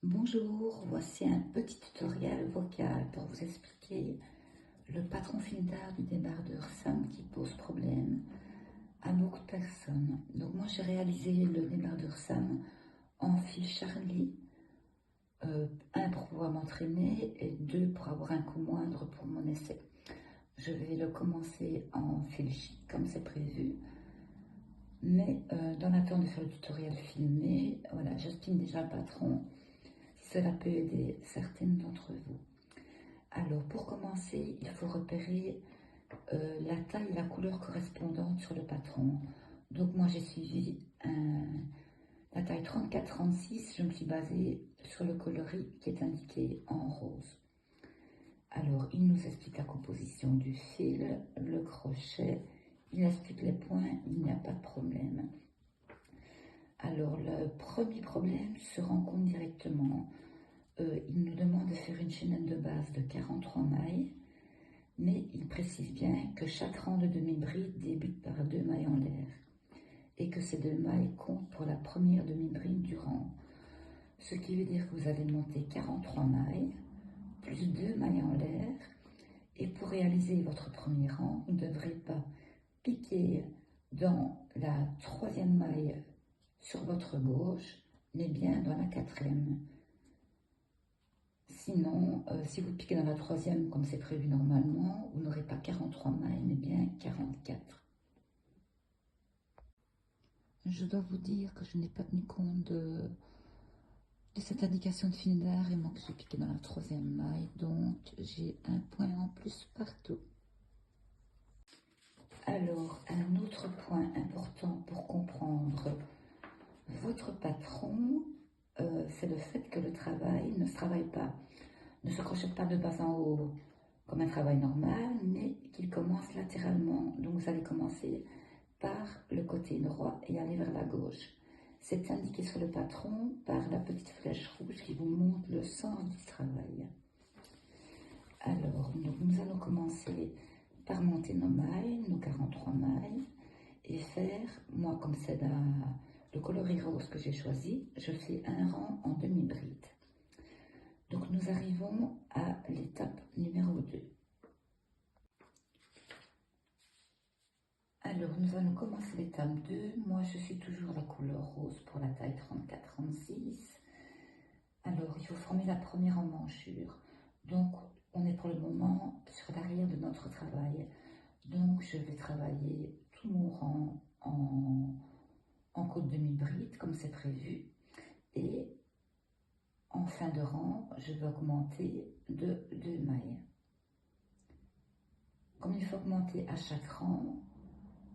Bonjour, voici un petit tutoriel vocal pour vous expliquer le patron fil d'art du débardeur Sam qui pose problème à beaucoup de personnes. Donc moi j'ai réalisé le débardeur Sam en fil Charlie, un pour pouvoir m'entraîner et deux pour avoir un coût moindre pour mon essai. Je vais le commencer en fil chic comme c'est prévu. Mais dans l'attente de faire le tutoriel filmé, voilà, j'estime déjà le patron. Cela peut aider certaines d'entre vous. Alors, pour commencer, il faut repérer la taille et la couleur correspondante sur le patron. Donc, moi, j'ai suivi la taille 34-36. Je me suis basée sur le coloris qui est indiqué en rose. Alors, il nous explique la composition du fil, le crochet, il explique les points, il n'y a pas de problème. Alors, le premier problème se rencontre directement. Il nous demande de faire une chaînette de base de 43 mailles, mais il précise bien que chaque rang de demi-bride débute par 2 mailles en l'air et que ces 2 mailles comptent pour la première demi-bride du rang. Ce qui veut dire que vous allez monter 43 mailles, plus 2 mailles en l'air, et pour réaliser votre premier rang, vous ne devrez pas piquer dans la 3e maille sur votre gauche, mais bien dans la 4e. Sinon, si vous piquez dans la 3e comme c'est prévu normalement, vous n'aurez pas 43 mailles, mais bien 44. Je dois vous dire que je n'ai pas tenu compte de cette indication de fil d'art et moi que j'ai piqué dans la 3e maille, donc j'ai un point en plus partout. Alors, un autre point important pour comprendre votre patron, c'est le fait que le travail ne se crochette pas de bas en haut comme un travail normal, mais qu'il commence latéralement. Donc vous allez commencer par le côté droit et aller vers la gauche. C'est indiqué sur le patron par la petite flèche rouge qui vous montre le sens du travail. Alors, nous allons commencer par monter nos mailles, nos 43 mailles, et faire, moi comme c'est le coloris rose que j'ai choisi, je fais un rang en demi-bride. Donc nous arrivons à l'étape numéro 2. Alors nous allons commencer l'étape 2. Moi je suis toujours la couleur rose pour la taille 34-36. Alors il faut former la première emmanchure. Donc on est pour le moment sur l'arrière de notre travail. Donc je vais travailler tout mon rang en côte demi-bride comme c'est prévu. Et en fin de rang, je vais augmenter de 2 mailles. Comme il faut augmenter à chaque rang,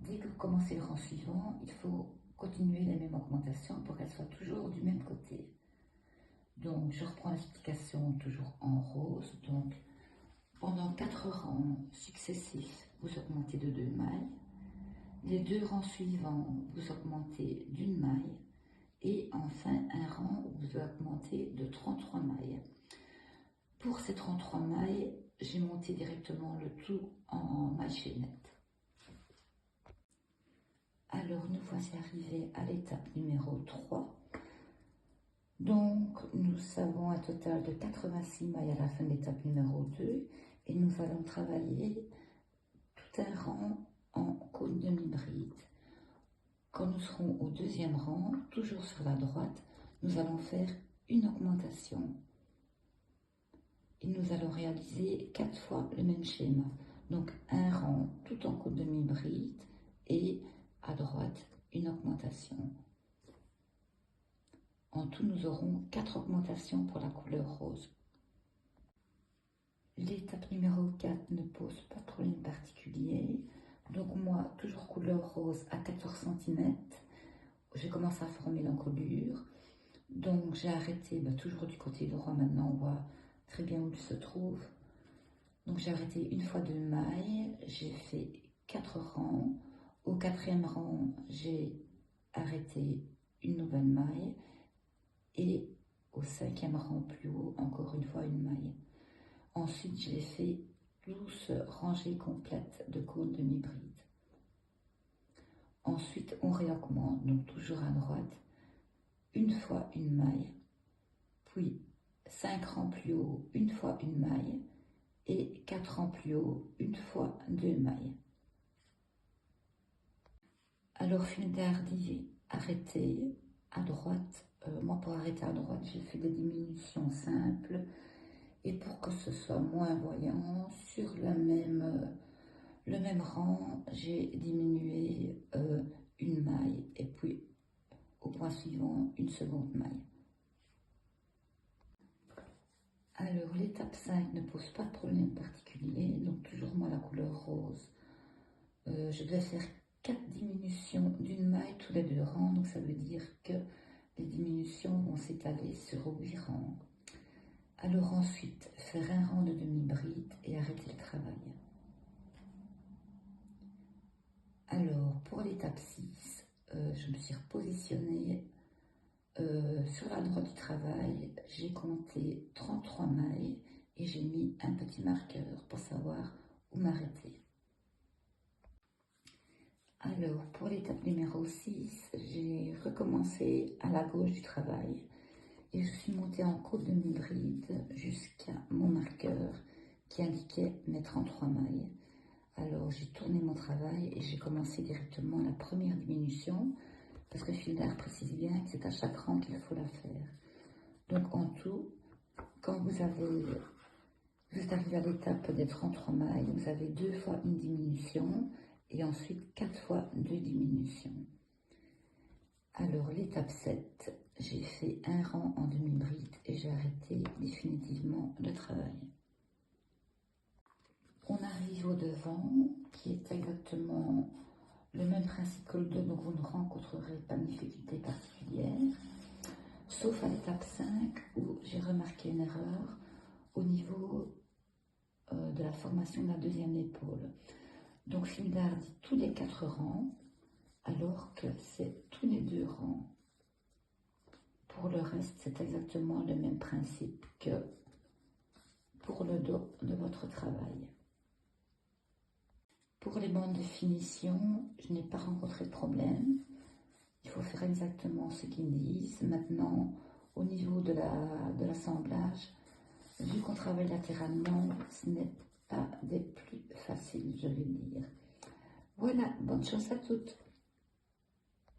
dès que vous commencez le rang suivant, il faut continuer les mêmes augmentations pour qu'elles soient toujours du même côté. Donc, je reprends l'explication toujours en rose. Donc, pendant 4 rangs successifs, vous augmentez de 2 mailles. Les 2 rangs suivants, vous augmentez d'1 maille. Et enfin, un rang où vous augmentez de 33 mailles. Pour ces 33 mailles, j'ai monté directement le tout en maille chaînette. Alors, nous voici arrivés à l'étape numéro 3. Donc, nous avons un total de 86 mailles à la fin de l'étape numéro 2 et nous allons travailler tout un rang en cône demi-bride. Quand nous serons au 2e rang, toujours sur la droite, nous allons faire une augmentation. Et nous allons réaliser 4 fois le même schéma. Donc, un rang tout en cône demi-bride et à droite, une augmentation. En tout, nous aurons 4 augmentations pour la couleur rose. L'étape numéro 4 ne pose pas de problème particulier. Donc moi, toujours couleur rose à 14 cm, je commence à former l'encolure. Donc j'ai arrêté, toujours du côté droit maintenant, on voit très bien où il se trouve. Donc j'ai arrêté une fois 2 mailles, j'ai fait 4 rangs. Au 4e rang, j'ai arrêté une nouvelle maille. Et au 5e rang plus haut, encore une fois une maille. Ensuite, j'ai fait 12 rangées complètes de cône demi-bride. Ensuite, on réaugmente, donc toujours à droite, une fois une maille puis 5 rangs plus haut, une fois une maille, et 4 rangs plus haut, une fois 2 mailles. Alors Fildar dit arrêtez à droite. Moi pour arrêter à droite, j'ai fait des diminutions simples, et pour que ce soit moins voyant, sur le même rang, j'ai diminué une maille, et puis au point suivant, une seconde maille. Alors l'étape 5 ne pose pas de problème particulier, donc toujours moi la couleur rose. Je vais faire 4 diminutions d'une maille tous les 2 rangs, donc ça veut dire que les diminutions vont s'étaler sur 8 rangs. Alors ensuite, faire un rang de demi-bride et arrêter le travail. Alors pour l'étape 6, je me suis repositionnée sur la droite du travail, j'ai compté 33 mailles et j'ai mis un petit marqueur pour savoir où m'arrêter. Alors, pour l'étape numéro 6, j'ai recommencé à la gauche du travail et je suis montée en côte demi-bride jusqu'à mon marqueur qui indiquait mes 33 mailles. Alors, j'ai tourné mon travail et j'ai commencé directement la première diminution parce que Fildar précise bien que c'est à chaque rang qu'il faut la faire. Donc, en tout, quand vous êtes arrivé à l'étape des 33 mailles, vous avez 2 fois une diminution et ensuite 4 fois 2 diminutions. Alors l'étape 7, j'ai fait un rang en demi-bride et j'ai arrêté définitivement le travail. On arrive au devant qui est exactement le même principe que le dos, donc vous ne rencontrerez pas de difficulté particulière, sauf à l'étape 5 où j'ai remarqué une erreur au niveau de la formation de la deuxième épaule. Donc Fildar dit tous les 4 rangs, alors que c'est tous les 2 rangs. Pour le reste, c'est exactement le même principe que pour le dos de votre travail. Pour les bandes de finition, je n'ai pas rencontré de problème. Il faut faire exactement ce qu'ils disent. Maintenant, au niveau de l'assemblage, vu qu'on travaille latéralement, ce n'est pas des plus faciles, je vais dire. Voilà, bonne chance à toutes.